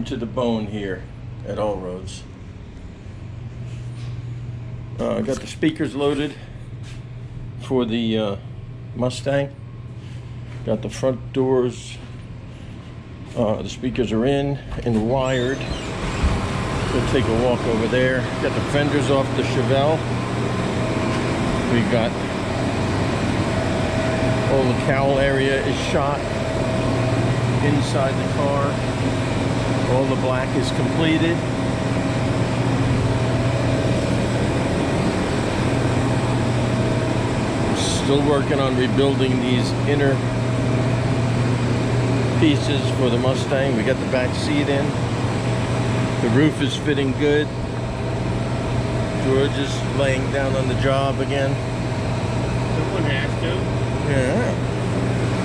working to the bone here at All Roads. I got the speakers loaded for the Mustang. Got the front doors, the speakers are in and wired. We'll take a walk over there. Got the fenders off the Chevelle. We got all the cowl area is shot inside the car. All the black is completed. Still working on rebuilding these inner pieces for the Mustang. We got the back seat in. The roof is fitting good. George is laying down on the job again. Someone has to. Yeah.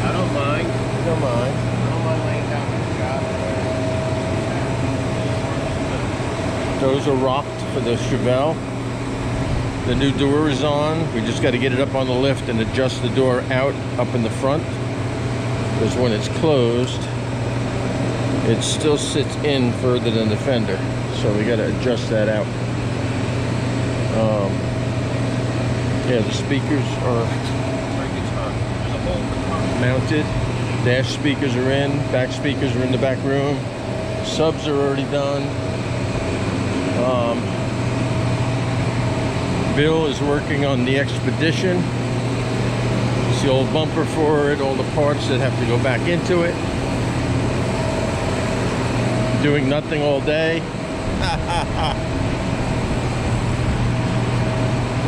I don't mind. You don't mind. I don't mind laying down on the job. Those are rocked for the Chevelle. The new door is on. We just got to get it up on the lift and adjust the door out up in the front. Because when it's closed, it still sits in further than the fender. So we got to adjust that out. Yeah, the speakers are mounted. Dash speakers are in. Back speakers are in the back room. Subs are already done. Bill is working on the Expedition. It's the old bumper for it, all the parts that have to go back into it. Doing nothing all day.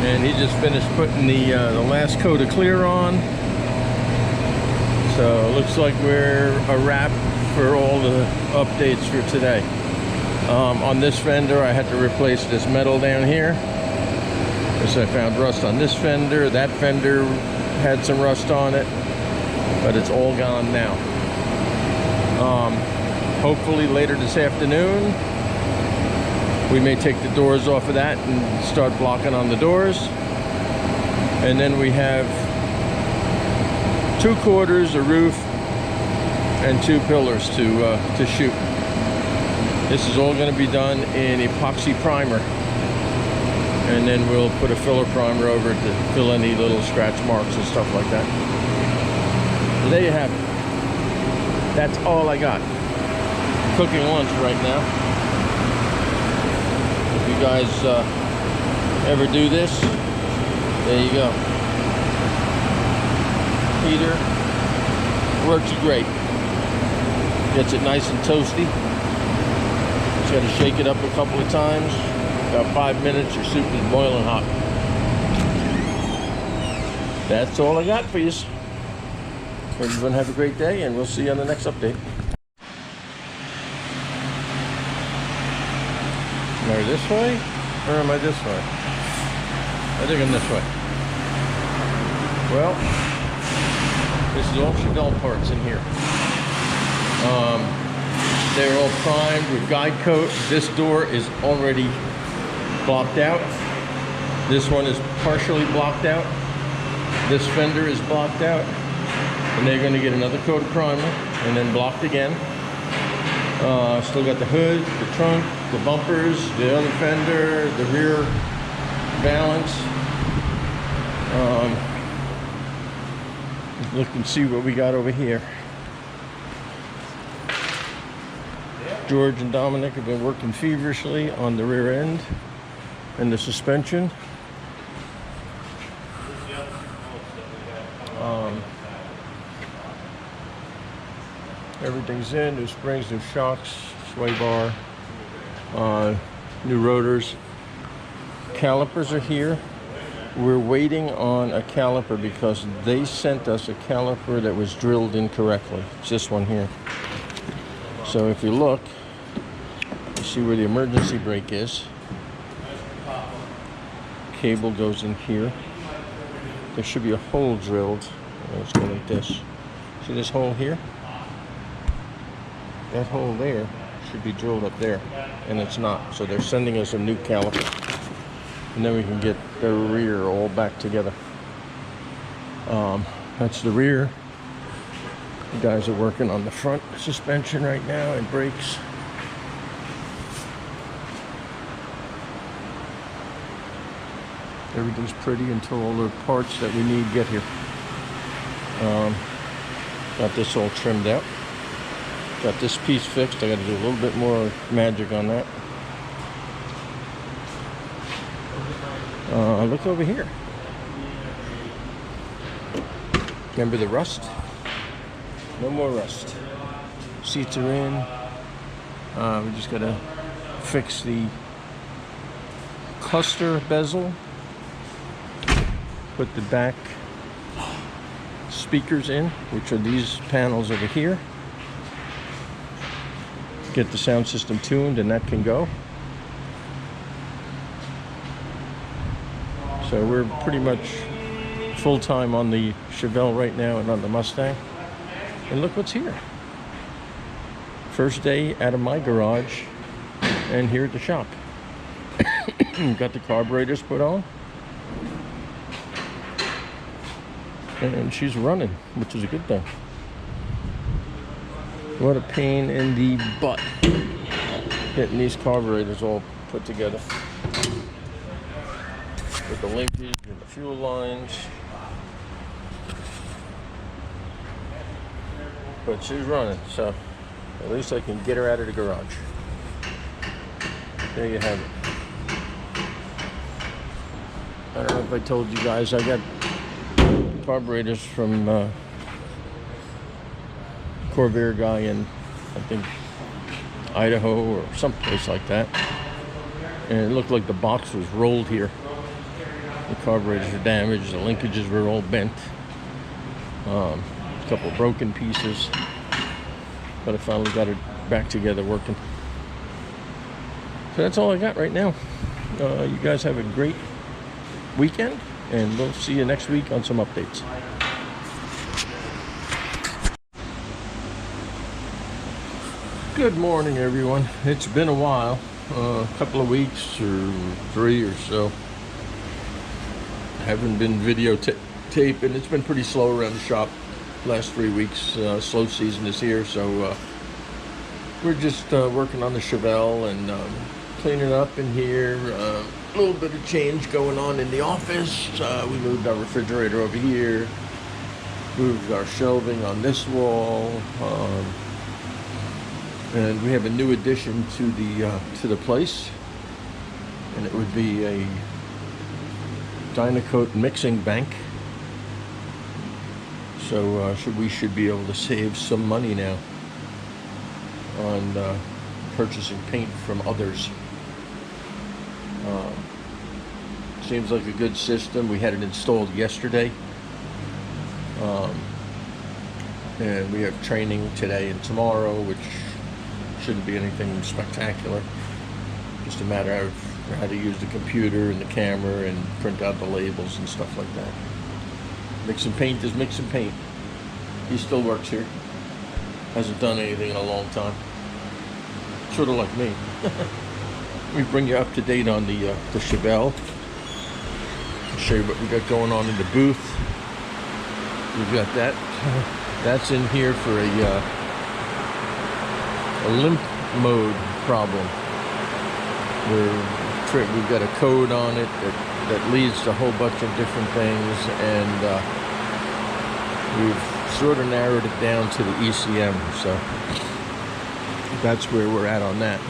And he just finished putting the last coat of clear on. So it looks like we're a wrap for all the updates for today. On this fender, I had to replace this metal down here. So I found rust on this fender. That fender had some rust on it, but it's all gone now. Hopefully later this afternoon, we may take the doors off of that and start blocking on the doors. And then we have 2 quarters, a roof, and 2 pillars to shoot. This is all going to be done in epoxy primer. And then we'll put a filler primer over it to fill any little scratch marks and stuff like that. So there you have it. That's all I got. Cooking lunch right now. If you guys ever do this, there you go. Heater works great. Gets it nice and toasty. Just got to shake it up a couple of times. About 5 minutes, your soup is boiling hot. That's all I got for you. Everyone have a great day, and we'll see you on the next update. Am I this way, or am I this way? I think I'm this way. Well, this is all Chevelle parts in here. They're all primed with guide coat. This door is already blocked out. This one is partially blocked out. This fender is blocked out. And they're going to get another coat of primer and then blocked again. Still got the hood, the trunk, the bumpers, the other fender, the rear valance. Look and see what we got over here. George and Dominic have been working feverishly on the rear end and the suspension. Everything's in, new springs, new shocks, sway bar, new rotors. Calipers are here. We're waiting on a caliper because they sent us a caliper that was drilled incorrectly. It's this one here. So if you look, you see where the emergency brake is. Cable goes in here. There should be a hole drilled. Let's go like this. See this hole here? That hole there should be drilled up there, and it's not. So they're sending us a new caliper, and then we can get the rear all back together. That's the rear. The guys are working on the front suspension right now and brakes. Everything's pretty until all the parts that we need get here. Got this all trimmed out. Got this piece fixed. I got to do a little bit more magic on that. Look over here. Remember the rust? No more rust. Seats are in. We just got to fix the cluster bezel. Put the back speakers in, which are these panels over here. Get the sound system tuned, and that can go. So we're pretty much full-time on the Chevelle right now and on the Mustang. And look what's here. First day out of my garage and here at the shop. Got the carburetors put on. And she's running, which is a good thing. What a pain in the butt getting these carburetors all put together. With the linkage and the fuel lines. But she's running, so at least I can get her out of the garage. There you have it. I don't know if I told you guys, I got carburetors from Corvair guy in, I think, Idaho or someplace like that. And it looked like the box was rolled here. The carburetors were damaged, the linkages were all bent. A couple of broken pieces. But I finally got it back together working. So that's all I got right now. You guys have a great weekend, and we'll see you next week on some updates. Good morning, everyone. It's been a while, a couple of weeks or 3 or so. Haven't been videotaping. It's been pretty slow around the shop last 3 weeks. Slow season is here, so we're just working on the Chevelle and cleaning up in here. A little bit of change going on in the office. We moved our refrigerator over here, moved our shelving on this wall, and we have a new addition to the place, and it would be a Dynacoat mixing bank. So we should be able to save some money now on purchasing paint from others. Seems like a good system. We had it installed yesterday, and we have training today and tomorrow, which shouldn't be anything spectacular. Just a matter of how to use the computer and the camera and print out the labels and stuff like that. Mixing paint is mixing paint. He still works here. Hasn't done anything in a long time. Sort of like me. We bring you up to date on the Chevelle. I'll show you what we got going on in the booth. We've got that. That's in here for a limp mode problem. We've got a code on it that leads to a whole bunch of different things, and we've sort of narrowed it down to the ECM, so that's where we're at on that.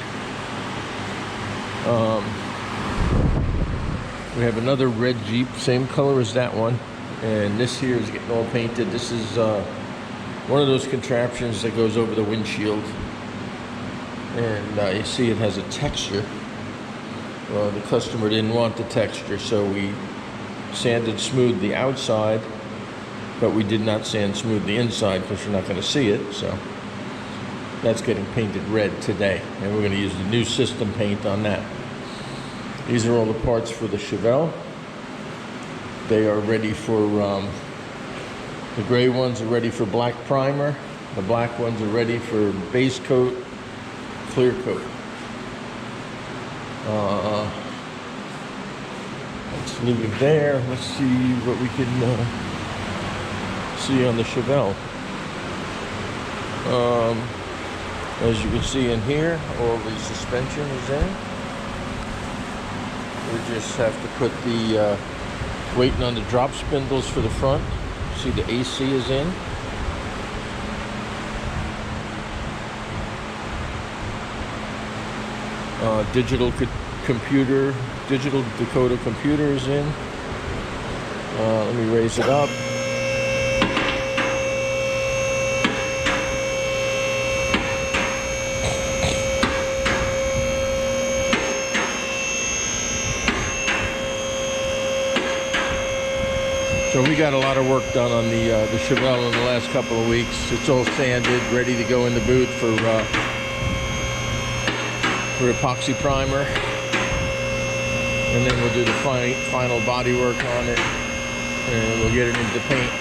We have another red Jeep, same color as that one, and this here is getting all painted. This is one of those contraptions that goes over the windshield, and you see it has a texture. Well, the customer didn't want the texture, so we sanded smooth the outside, but we did not sand smooth the inside because you're not going to see it. So that's getting painted red today, and we're going to use the new system paint on that. These are all the parts for the Chevelle. They are ready for, the gray ones are ready for black primer. The black ones are ready for base coat, clear coat. Let's leave it there. Let's see what we can see on the Chevelle. As you can see in here, all the suspension is in. We just have to put the Waiting on the drop spindles for the front. See, the AC is in. Digital decoder computer is in. Let me raise it up. So we got a lot of work done on the Chevelle in the last couple of weeks. It's all sanded, ready to go in the booth for epoxy primer, and then we'll do the final body work on it, and we'll get it into paint.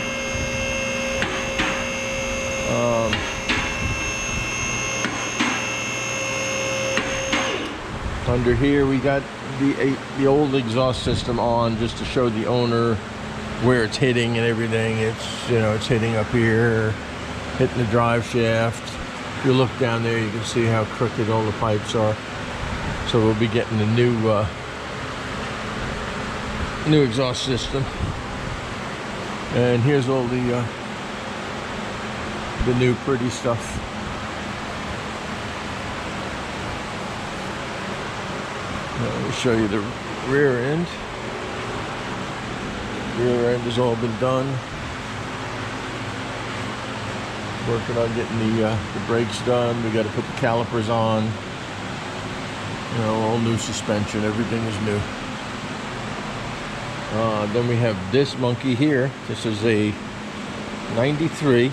Under here we got the old exhaust system on, just to show the owner where it's hitting and everything. It's, you know, it's hitting up here, hitting the drive shaft. If you look down there, you can see how crooked all the pipes are. So we'll be getting the new exhaust system. And here's all the new pretty stuff. Let me show you the rear end. Rear end has all been done. Working on getting the brakes done. We got to put the calipers on. You know, all new suspension. Everything is new. Then we have this monkey here. This is a 93,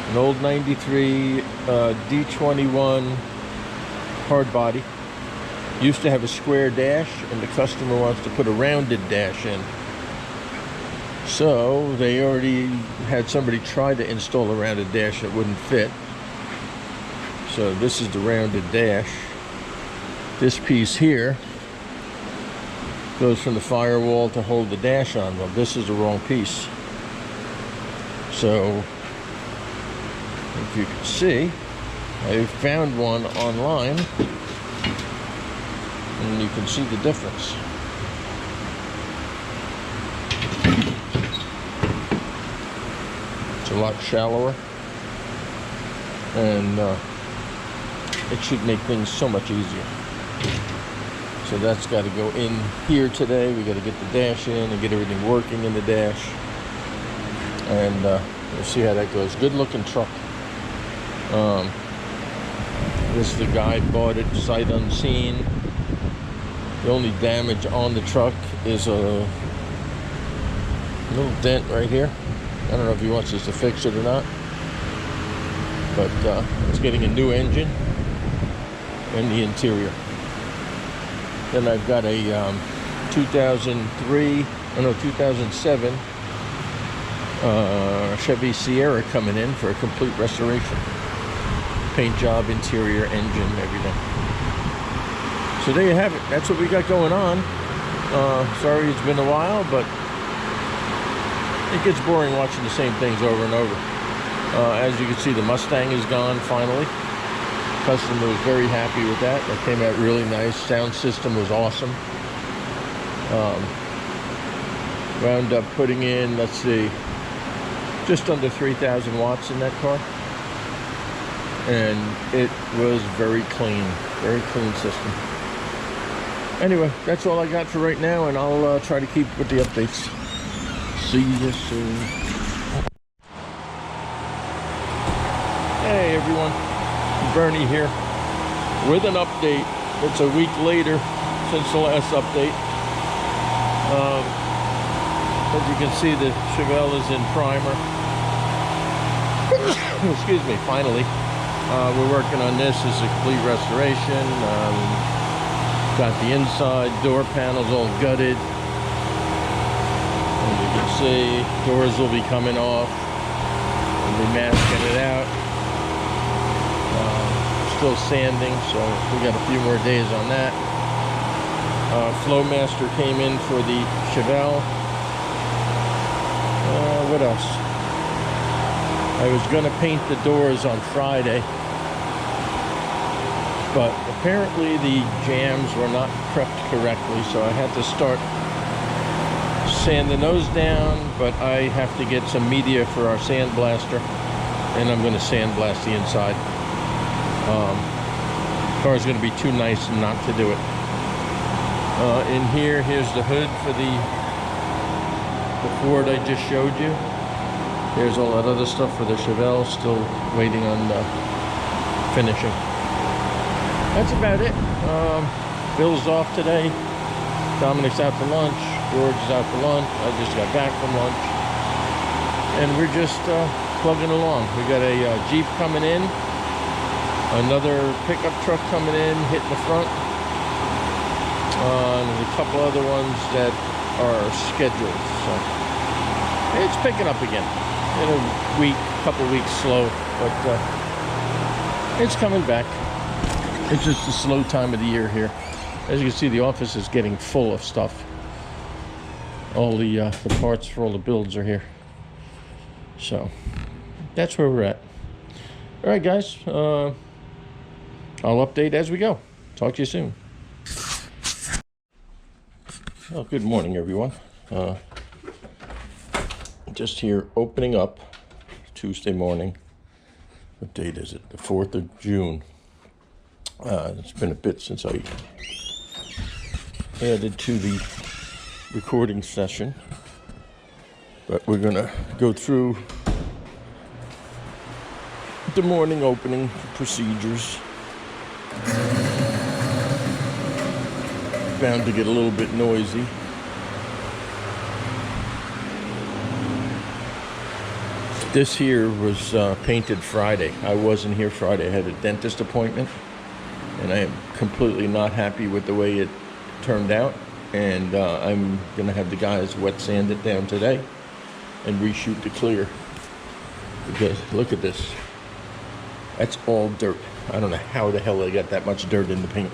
an old 93 D21 hard body. Used to have a square dash, and the customer wants to put a rounded dash in. So they already had somebody try to install a rounded dash that wouldn't fit. So this is the rounded dash. This piece here goes from the firewall to hold the dash on. Well, this is the wrong piece. So if you can see, I found one online, and you can see the difference. It's a lot shallower, and it should make things so much easier. So that's got to go in here today. We got to get the dash in and get everything working in the dash, and we'll see how that goes. Good looking truck. This the guy bought it sight unseen. The only damage on the truck is a little dent right here. I don't know if he wants us to fix it or not, but it's getting a new engine in the interior. Then I've got a 2007 Chevy Sierra coming in for a complete restoration. Paint job, interior, engine, everything. So there you have it. That's what we got going on. Sorry it's been a while, but it gets boring watching the same things over and over. As you can see, the Mustang is gone finally. Customer was very happy with that. That came out really nice. Sound system was awesome. Wound up putting in, let's see, just under 3,000 watts in that car. And it was very clean system. Anyway, that's all I got for right now, and I'll try to keep with the updates. See you soon. Hey everyone, Bernie here with an update. It's a week later since the last update. As you can see, the Chevelle is in primer. Excuse me, finally. We're working on this. This is a complete restoration. Got the inside door panels all gutted. As you can see, doors will be coming off. We'll be masking it out. Still sanding, so we got a few more days on that. Flowmaster came in for the Chevelle. What else? I was going to paint the doors on Friday, but apparently the jambs were not prepped correctly, so I had to start sand the nose down, but I have to get some media for our sandblaster, and I'm going to sandblast the inside. Car's going to be too nice not to do it. In here, here's the hood for the Ford I just showed you. There's all that other stuff for the Chevelle, still waiting on finishing. That's about it. Bill's off today. Dominic's out to lunch. George is out to lunch. I just got back from lunch. And we're just plugging along. We got a Jeep coming in. Another pickup truck coming in, hitting the front. And there's a couple other ones that are scheduled. So it's picking up again. In a week, couple weeks slow, but it's coming back. It's just a slow time of the year here. As you can see, the office is getting full of stuff. All the parts for all the builds are here. So that's where we're at. All right, guys. I'll update as we go. Talk to you soon. Well, good morning, everyone. Just here opening up Tuesday morning. What date is it? The 4th of June. It's been a bit since I added to the recording session, but we're gonna go through the morning opening procedures. Bound to get a little bit noisy. This here was painted Friday. I wasn't here Friday. I had a dentist appointment, and I am completely not happy with the way it turned out. And I'm gonna have the guys wet sand it down today and reshoot the clear. Because look at this. That's all dirt. I don't know how the hell they got that much dirt in the paint.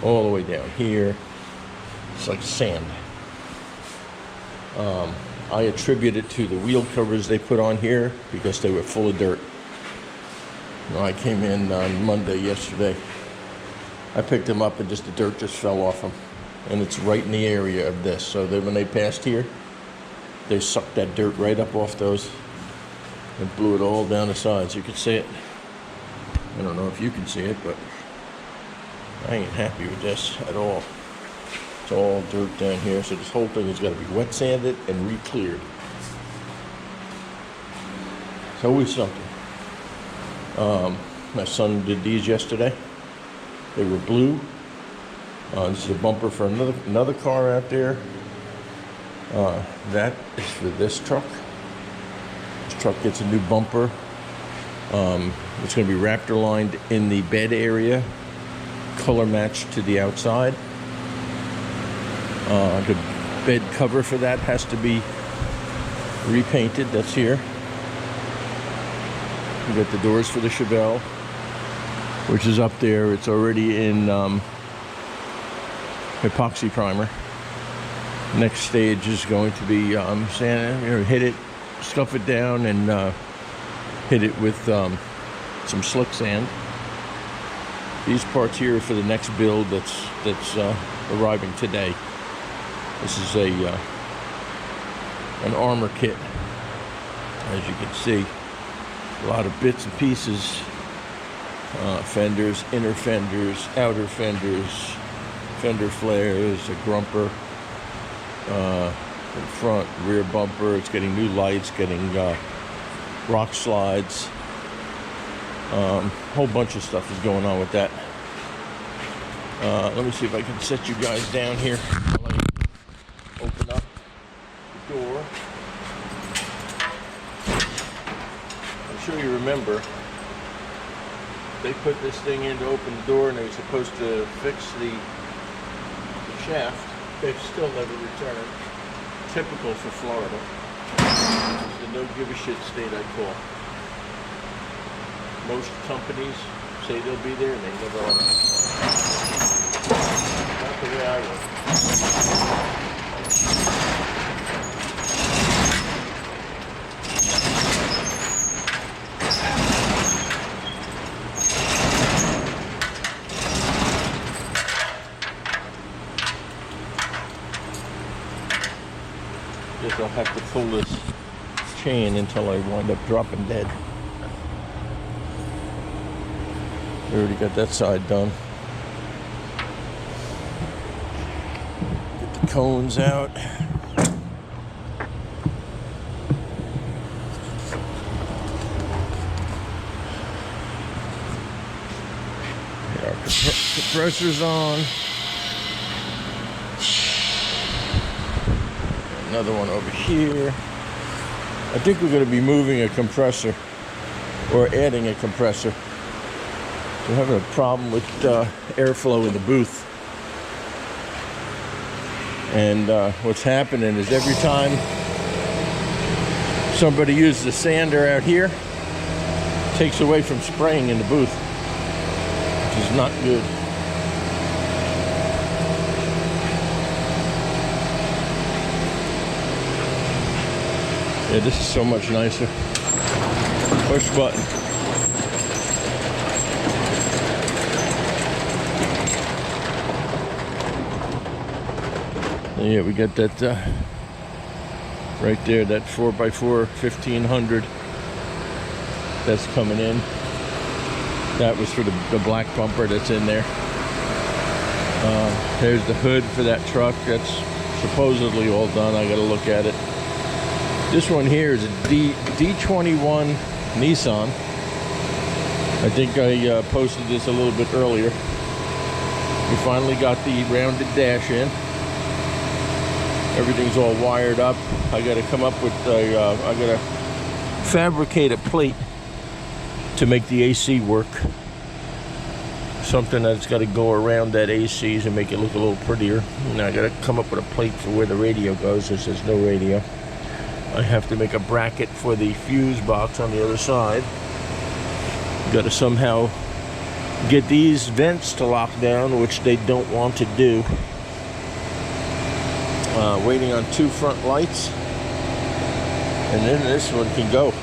All the way down here. It's like sand. I attribute it to the wheel covers they put on here because they were full of dirt. I came in on Monday yesterday. I picked them up and just the dirt just fell off them. And it's right in the area of this. So that when they passed here, they sucked that dirt right up off those and blew it all down the sides. You can see it. I don't know if you can see it, but I ain't happy with this at all. It's all dirt down here, so this whole thing has got to be wet sanded and re-cleared. It's always something. My son did these yesterday. They were blue. This is a bumper for another car out there. That is for this truck. This truck gets a new bumper. It's going to be Raptor lined in the bed area, color matched to the outside. The bed cover for that has to be repainted. That's here. We got the doors for the Chevelle, which is up there. It's already in epoxy primer. Next stage is going to be sand, hit it, scuff it down, and hit it with some slick sand. These parts here are for the next build that's arriving today. This is an armor kit, as you can see. A lot of bits and pieces, fenders, inner fenders, outer fenders, fender flares, a grumper, in front, rear bumper. It's getting new lights, getting rock slides. Whole bunch of stuff is going on with that. Let me see if I can set you guys down here while I open up the door. I'm sure you remember they put this thing in to open the door, and they were supposed to fix the shaft. They've still never returned. Typical for Florida. It's the no give a shit state, I call. Most companies say they'll be there and they never are. Not the way I work. have to pull this chain until I wind up dropping dead. We already got that side done. Get the cones out. Our compressor's on. Another one over here. I think we're going to be moving a compressor or adding a compressor. We're having a problem with airflow in the booth. And what's happening is every time somebody uses a sander out here, it takes away from spraying in the booth, which is not good. Yeah, this is so much nicer. Push button. Yeah, we got that right there, that 4x4 1500 that's coming in. That was for the black bumper that's in there. There's the hood for that truck. That's supposedly all done. I gotta look at it. This one here is a D21 Nissan. I think I posted this a little bit earlier. We finally got the rounded dash in. Everything's all wired up. I gotta come up with I gotta fabricate a plate to make the AC work. Something that's got to go around that AC and make it look a little prettier. And I gotta come up with a plate for where the radio goes. This says no radio. I have to make a bracket for the fuse box on the other side. Got to somehow get these vents to lock down, which they don't want to do. Waiting on 2 front lights, and then this one can go.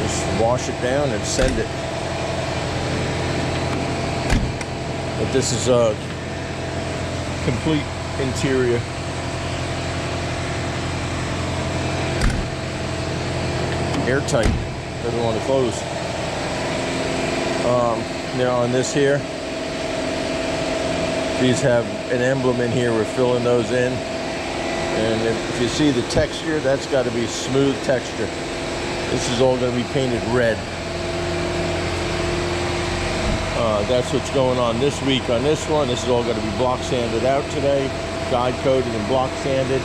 Just wash it down and send it. But this is a complete interior. Airtight. Doesn't want to close. On this here, these have an emblem in here. We're filling those in. And if you see the texture, that's got to be smooth texture. This is all going to be painted red. That's what's going on this week on this one. This is all going to be block sanded out today. Guide coated and block sanded.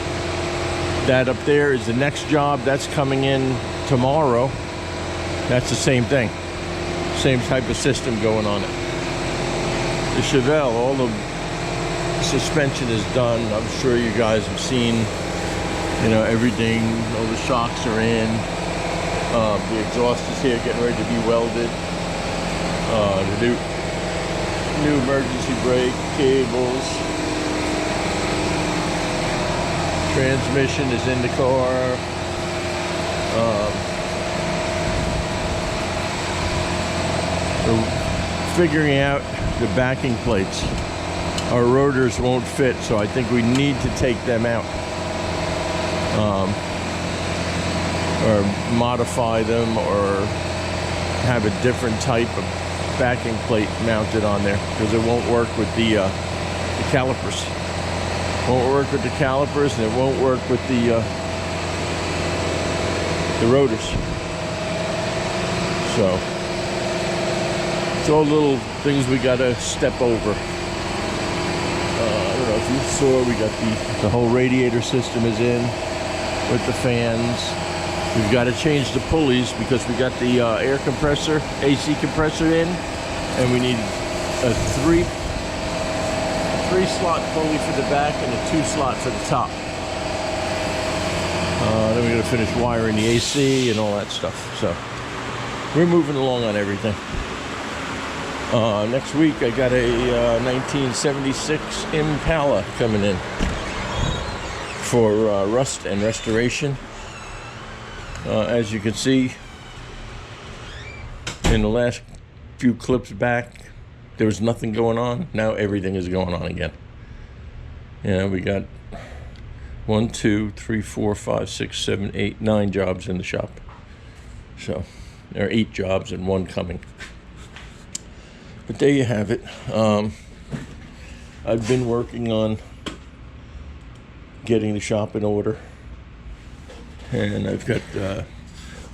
That up there is the next job. That's coming in tomorrow. That's the same thing. Same type of system going on it. The Chevelle, all the suspension is done. I'm sure you guys have seen, everything. All the shocks are in. The exhaust is here, getting ready to be welded. The new emergency brake cables. Transmission is in the car. We're figuring out the backing plates. Our rotors won't fit, so I think we need to take them out. Or modify them, or have a different type of backing plate mounted on there, because it won't work with the calipers. Won't work with the calipers, and it won't work with the rotors. So it's all little things we gotta step over. I don't know if you saw, we got the whole radiator system is in with the fans. We've got to change the pulleys because we got the air compressor, AC compressor in, and we need a three slot pulley for the back and a 2 slot for the top. Then we're going to finish wiring the AC and all that stuff. So we're moving along on everything. Next week I got a 1976 Impala coming in for rust and restoration. As you can see in the last few clips back, there was nothing going on. Now everything is going on again. We got 1, 2, 3, 4, 5, 6, 7, 8, 9 jobs in the shop. So there are 8 jobs and 1 coming. But there you have it. I've been working on getting the shop in order, and I've got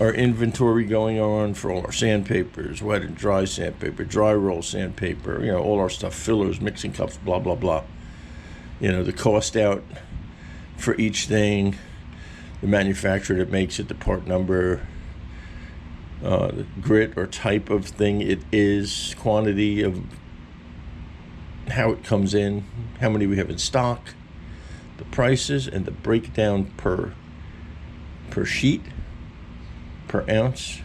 our inventory going on for all our sandpapers, wet and dry sandpaper, dry roll sandpaper, you know, all our stuff, fillers, mixing cups, blah, blah, blah. You know, the cost out for each thing, the manufacturer that makes it, the part number, the grit or type of thing it is, quantity of how it comes in, how many we have in stock, the prices, and the breakdown per sheet, per ounce,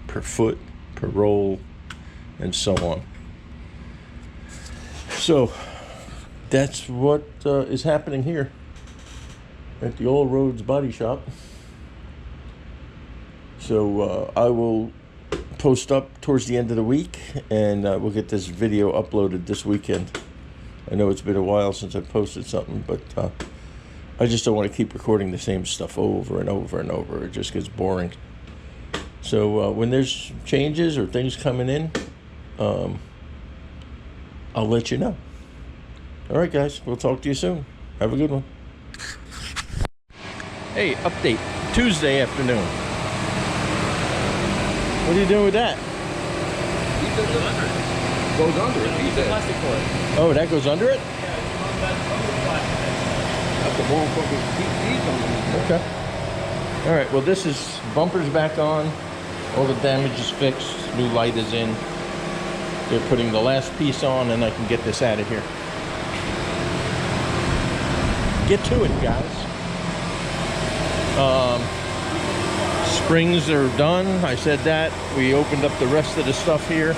per foot, per roll, and so on. So that's what is happening here at the All Roads Body Shop. So I will post up towards the end of the week, and we'll get this video uploaded this weekend. I know it's been a while since I posted something, but I just don't want to keep recording the same stuff over and over and over. It just gets boring. So when there's changes or things coming in, I'll let you know. All right, guys, we'll talk to you soon. Have a good one. Hey, update. Tuesday afternoon. What are you doing with that? Goes under it. He's plastic for it. Oh, that goes under it? That's the wrong fucking he's on it. Okay. All right, well, this is bumper's back on. All the damage is fixed. New light is in. They're putting the last piece on, and I can get this out of here. Get to it, guys. Springs are done. I said that. We opened up the rest of the stuff here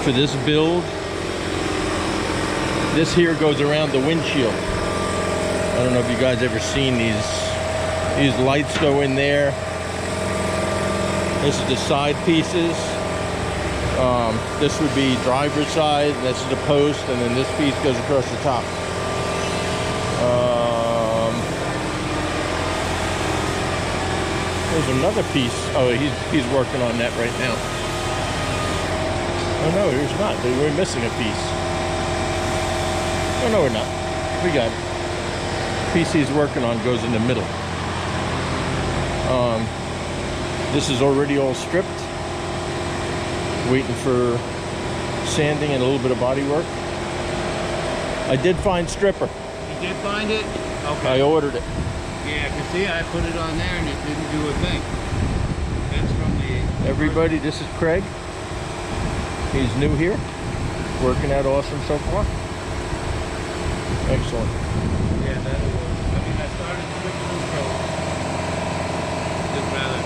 for this build. This here goes around the windshield. I don't know if you guys ever seen these lights go in there. This is the side pieces. This would be driver's side. This is the post, and then this piece goes across the top. There's another piece. Oh, he's working on that right now. Oh no, there's not. We're missing a piece. Oh no, we're not. We got it. The piece he's working on goes in the middle. This is already all stripped. Waiting for sanding and a little bit of body work. I did find stripper. You did find it? Okay. I ordered it. Yeah, because see, I put it on there and it didn't do a thing. That's from the... Everybody, this is Craig. He's new here. Working out awesome so far. Excellent. Yeah, that'll work. I mean, I started switching them, so... Just rather...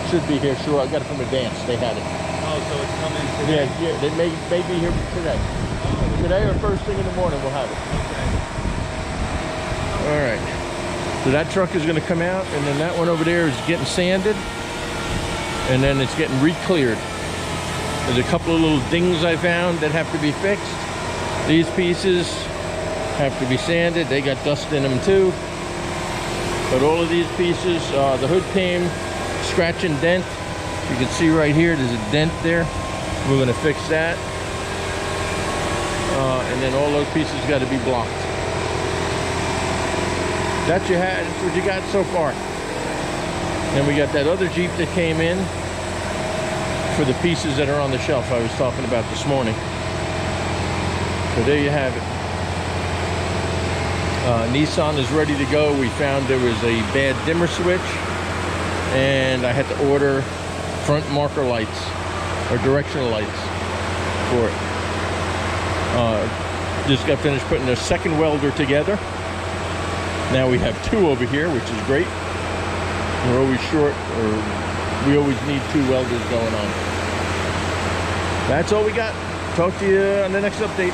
It should be here, sure. I got it from Advance. They had it. Oh, so it's coming today? Yeah, they may be here today. Oh, Today or first thing in the morning, we'll have it. okay. All right. So that truck is going to come out, and then that one over there is getting sanded, and then it's getting re-cleared. There's a couple of little dings I found that have to be fixed. These pieces have to be sanded. They got dust in them too. But all of these pieces, the hood came scratch and dent. You can see right here, there's a dent there. We're going to fix that. And then all those pieces got to be blocked. That's what you got so far. Then we got that other Jeep that came in for the pieces that are on the shelf I was talking about this morning. So there you have it. Nissan is ready to go. We found there was a bad dimmer switch, and I had to order front marker lights or directional lights for it. Just got finished putting a second welder together. Now we have 2 over here, which is great. We're always short, or we always need 2 welders going on. That's all we got. Talk to you on the next update.